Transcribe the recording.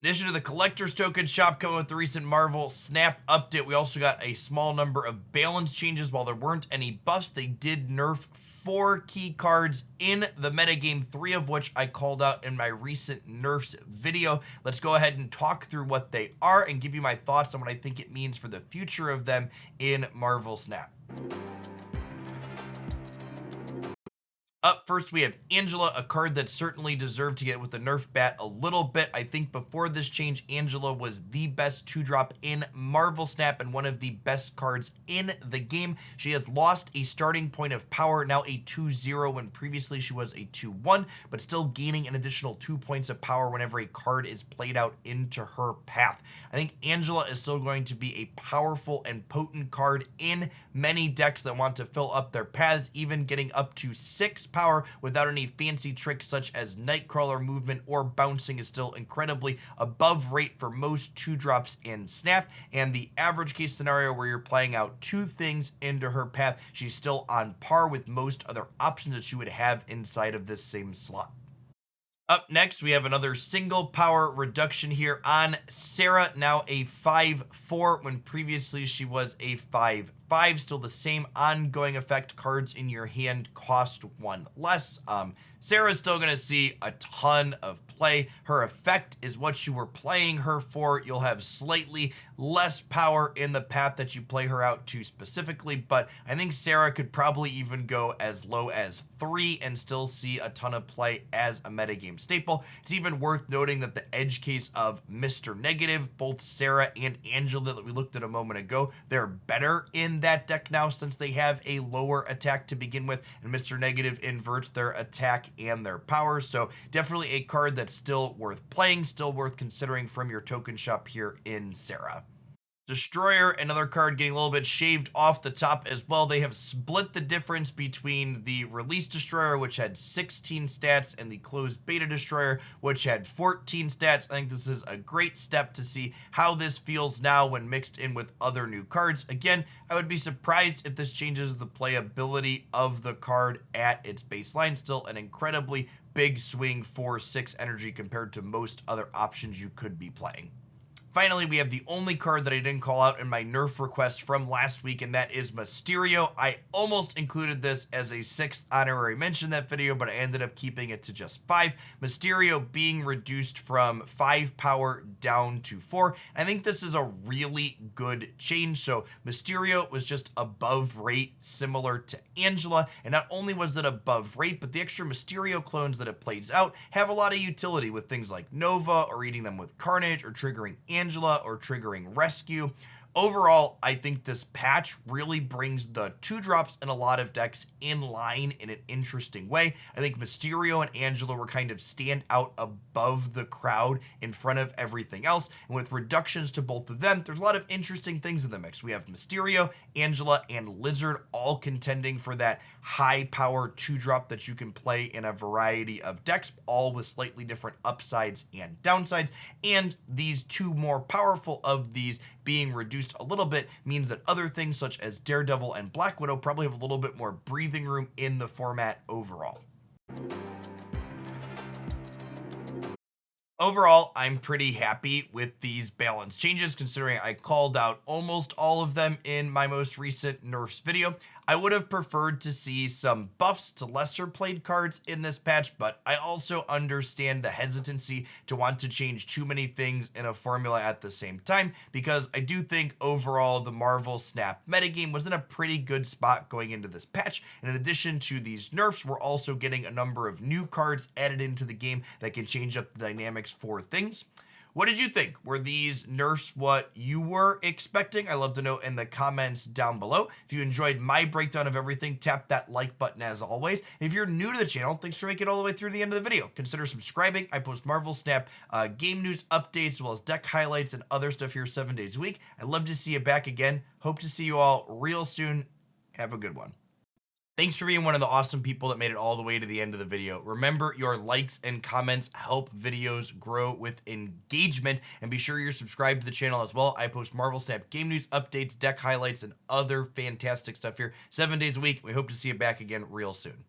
In addition to the collector's token shop coming with the recent Marvel Snap update, we also got a small number of balance changes. While there weren't any buffs, they did nerf 4 key cards in the metagame, 3 of which I called out in my recent nerfs video. Let's go ahead and talk through what they are and give you my thoughts on what I think it means for the future of them in Marvel Snap. Up first, we have Angela, a card that certainly deserved to get with the Nerf bat a little bit. I think before this change, Angela was the best 2-drop in Marvel Snap and one of the best cards in the game. She has lost a starting point of power, now a 2-0 when previously she was a 2-1, but still gaining an additional 2 points of power whenever a card is played out into her path. I think Angela is still going to be a powerful and potent card in many decks that want to fill up their paths, even getting up to 6 power without any fancy tricks such as Nightcrawler movement or bouncing is still incredibly above rate for most 2-drops in Snap, and the average case scenario where you're playing out 2 things into her path, she's still on par with most other options that you would have inside of this same slot. Up next, we have another single power reduction here on Sarah, now a 5-4 when previously she was a 5-5. Still the same ongoing effect. Cards in your hand cost 1 less. Sarah's still going to see a ton of play. Her effect is what you were playing her for. You'll have slightly less power in the path that you play her out to specifically, but I think Sarah could probably even go as low as 3 and still see a ton of play as a metagame staple. It's even worth noting that the edge case of Mr. Negative, both Sarah and Angela that we looked at a moment ago, they're better in that deck now since they have a lower attack to begin with, and Mr. Negative inverts their attack and their power. So definitely a card that's still worth playing, still worth considering from your token shop here in Sarah. Destroyer, another card getting a little bit shaved off the top as well. They have split the difference between the release Destroyer, which had 16 stats, and the closed beta Destroyer, which had 14 stats. I think this is a great step to see how this feels now when mixed in with other new cards. Again, I would be surprised if this changes the playability of the card at its baseline. Still an incredibly big swing for 6 energy compared to most other options you could be playing. Finally, we have the only card that I didn't call out in my Nerf request from last week, and that is Mysterio. I almost included this as a 6th honorary mention in that video, but I ended up keeping it to just 5. Mysterio being reduced from 5 power down to 4. I think this is a really good change. So Mysterio was just above rate, similar to Angela, and not only was it above rate, but the extra Mysterio clones that it plays out have a lot of utility with things like Nova, or eating them with Carnage, or triggering Angela, or triggering Rescue. Overall, I think this patch really brings the 2-drops in a lot of decks in line in an interesting way. I think Mysterio and Angela were kind of stand out above the crowd in front of everything else, and with reductions to both of them, there's a lot of interesting things in the mix. We have Mysterio, Angela, and Lizard all contending for that high power 2-drop that you can play in a variety of decks, all with slightly different upsides and downsides, and these 2 more powerful of these being reduced a little bit means that other things such as Daredevil and Black Widow probably have a little bit more breathing room in the format overall. Overall, I'm pretty happy with these balance changes, considering I called out almost all of them in my most recent Nerfs video. I would have preferred to see some buffs to lesser played cards in this patch, but I also understand the hesitancy to want to change too many things in a formula at the same time, because I do think overall the Marvel Snap metagame was in a pretty good spot going into this patch. And in addition to these nerfs, we're also getting a number of new cards added into the game that can change up the dynamics for things. What did you think? Were these nerfs what you were expecting? I'd love to know in the comments down below. If you enjoyed my breakdown of everything, tap that like button as always. And if you're new to the channel, thanks for making it all the way through the end of the video. Consider subscribing. I post Marvel Snap game news updates, as well as deck highlights and other stuff here 7 days a week. I'd love to see you back again. Hope to see you all real soon. Have a good one. Thanks for being one of the awesome people that made it all the way to the end of the video. Remember, your likes and comments help videos grow with engagement, and be sure you're subscribed to the channel as well. I post Marvel Snap game news, updates, deck highlights, and other fantastic stuff here 7 days a week. We hope to see you back again real soon.